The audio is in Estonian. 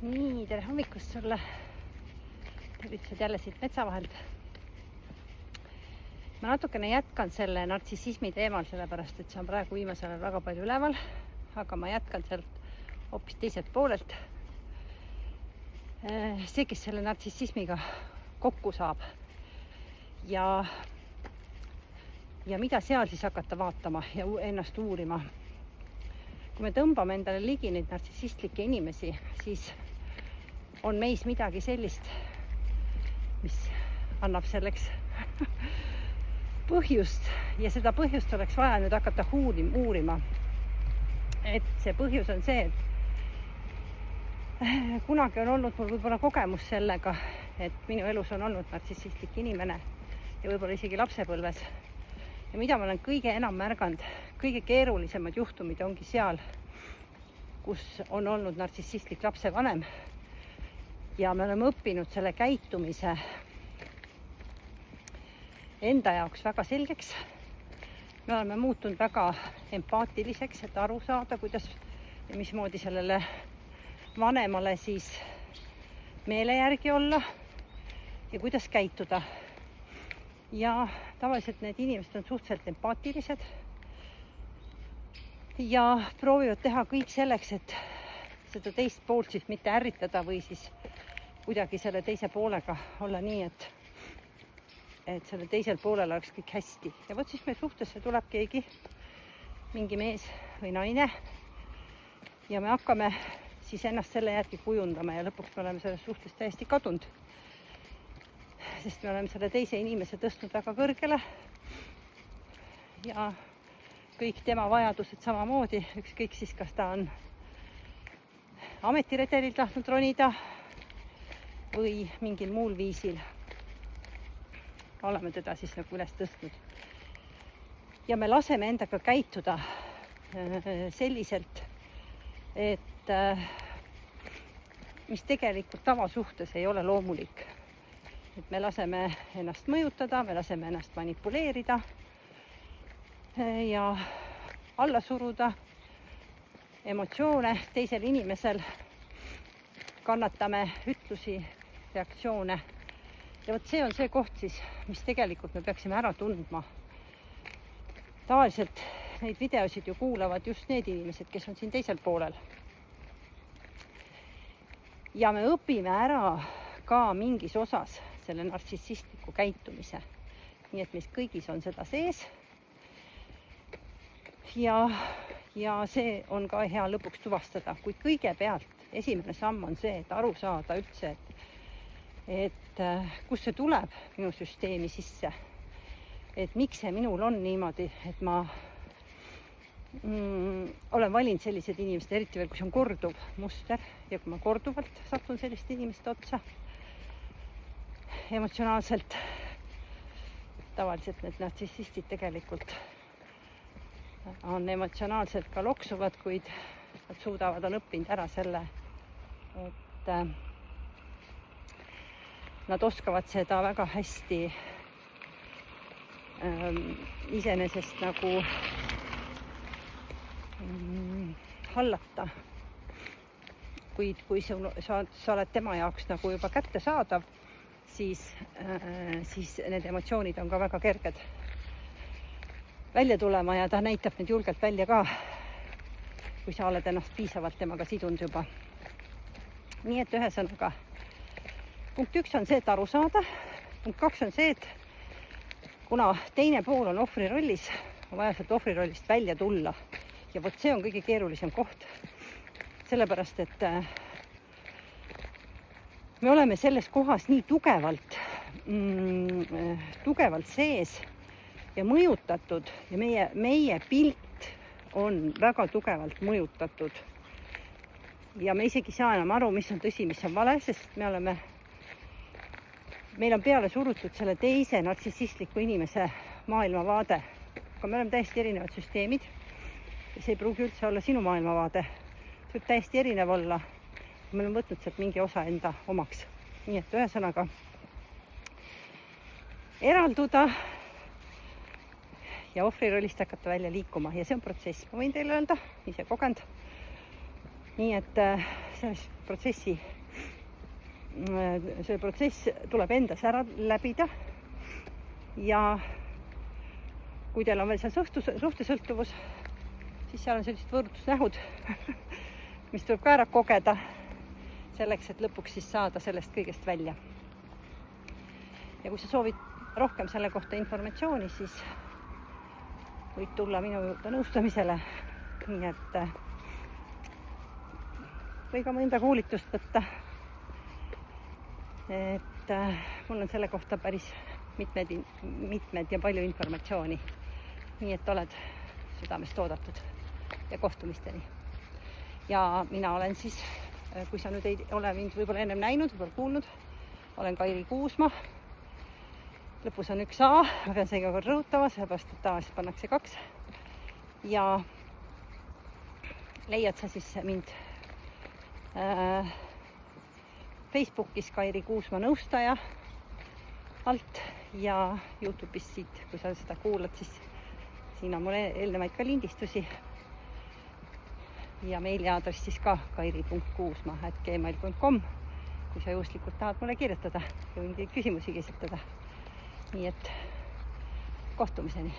Nii, tere hommikust sulle. Tervitused jälle siit metsa vahelt. Ma natukene jätkan selle nartsissismi teemal, sellepärast et see on praegu viimasel ajal väga palju üleval, aga ma jätkan sealt hoopis teiselt poolelt. See, kes selle nartsissismiga kokku saab ja mida seal siis hakata vaatama ja ennast uurima. Kui me tõmbame endale ligi neid nartsissistlikke inimesi, siis on meis midagi sellist, mis annab selleks põhjust ja seda põhjust oleks vaja nüüd hakata uurima. Et see põhjus on see, et kunagi on olnud mul võib-olla kogemus sellega, et minu elus on olnud nartsissistlik inimene ja võib-olla isegi lapsepõlves. Ja mida ma olen kõige enam märganud, kõige keerulisemad juhtumid ongi seal, kus on olnud nartsissistlik lapsevanem ja me oleme õppinud selle käitumise enda jaoks väga selgeks. Me oleme muutunud väga empaatiliseks, et aru saada, kuidas ja mismoodi sellele vanemale siis meele järgi olla ja kuidas käituda. Ja tavaliselt need inimesed on suhteliselt empaatilised ja proovivad teha kõik selleks, et seda teist poolt siis mitte ärritada või siis kuidagi selle teise poolega olla nii, et selle teisel poolel oleks kõik hästi. Ja võt siis meie suhtesse tuleb keegi, mingi mees või naine ja me hakkame siis ennast selle järgi kujundama ja lõpuks me oleme selles suhtes täiesti kadunud. Sest me oleme selle teise inimese tõstnud väga kõrgele ja kõik tema vajadused samamoodi, ükskõik siis, kas ta on ametiredelilt tahtnud ronida või mingil muul viisil oleme teda siis nagu üles tõstnud. Ja me laseme endaga käituda selliselt, et mis tegelikult tavasuhtes ei ole loomulik. Et me laseme ennast mõjutada, me laseme ennast manipuleerida ja alla suruda emotsioone teisel inimesel, kannatame ütlusi, reaktsioone. Ja võt see on see koht siis, mis tegelikult me peaksime ära tundma. Tavaliselt neid videosid ju kuulavad just need inimesed, kes on siin teisel poolel. Ja me õpime ära ka mingis osas selle nartsissistliku käitumise. Nii et meis kõigis on seda sees. Ja see on ka hea lõpuks tuvastada, kuid kõigepealt esimene samm on see, et aru saada üldse, et kus see tuleb minu süsteemi sisse. Et miks see minul on niimoodi, et ma olen valinud sellised inimesed, eriti veel, kui see on korduv muster ja kui ma korduvalt satun selliste inimeste otsa emotsionaalselt. Tavaliselt need nartsissistid tegelikult on emotsionaalselt ka loksuvad, kuid nad suudavad, on õppinud ära selle, et nad oskavad seda väga hästi iseenesest nagu hallata. Kuid kui sa oled tema jaoks nagu juba kättesaadav, siis need emotsioonid on ka väga kerged välja tulema ja ta näitab need julgelt välja ka, kui sa oled ennast piisavalt temaga sidunud juba. Nii et ühesõnaga, punkt 1 on see, et aru saada. Punkt 2 on see, et kuna teine pool on ohvri rollis, on vaja sealt ohvri rollist välja tulla. Ja võt see on kõige keerulisem koht. Sellepärast, et me oleme selles kohas nii tugevalt sees ja mõjutatud ja meie pilt on väga tugevalt mõjutatud. Ja me isegi saa enam aru, mis on tõsi, mis on vale, sest meil on peale surutud selle teise nartsissistliku inimese maailmavaade. Aga me oleme täiesti erinevad süsteemid ja see ei pruugi üldse olla sinu maailmavaade. See võib täiesti erinev olla. Me oleme võtnud sealt mingi osa enda omaks. Nii et ühesõnaga eralduda ja ohvri rollist hakata välja liikuma ja see on protsess. Ma võin teile öelda, ise kogenud. Nii et see protsess tuleb endas ära läbida ja kui teil on veel seal suhtesõltuvus, siis seal on sellised võrdlusnähud, mis tuleb ka ära kogeda selleks, et lõpuks siis saada sellest kõigest välja. Ja kui sa soovid rohkem selle kohta informatsiooni, siis võid tulla minu juurde nõustamisele, nii et või ka mõnda koolitust võtta. Et mul on selle kohta päris mitmed ja palju informatsiooni. Nii et oled südamest oodatud ja kohtumisteni. Ja mina olen siis, kui sa nüüd ei ole mind võib-olla ennem näinud, võib-olla kuulnud, olen Kairi Kuusma. Lõpus on 1 A, ma pean seega kord rõhutama, seepärast, et tavaliselt pannakse 2. Ja leiad sa siis mind Facebookis Kairi Kuusma nõustaja alt ja YouTube'is siit, kui sa seda kuulad, siis siin on mul eelnevaid ka lindistusi ja meiliaadress siis ka kairi.kuusma@gmail.com, kui sa juhuslikult tahad mulle kirjutada ja mingeid küsimusi esitada. Nii et kohtumiseni.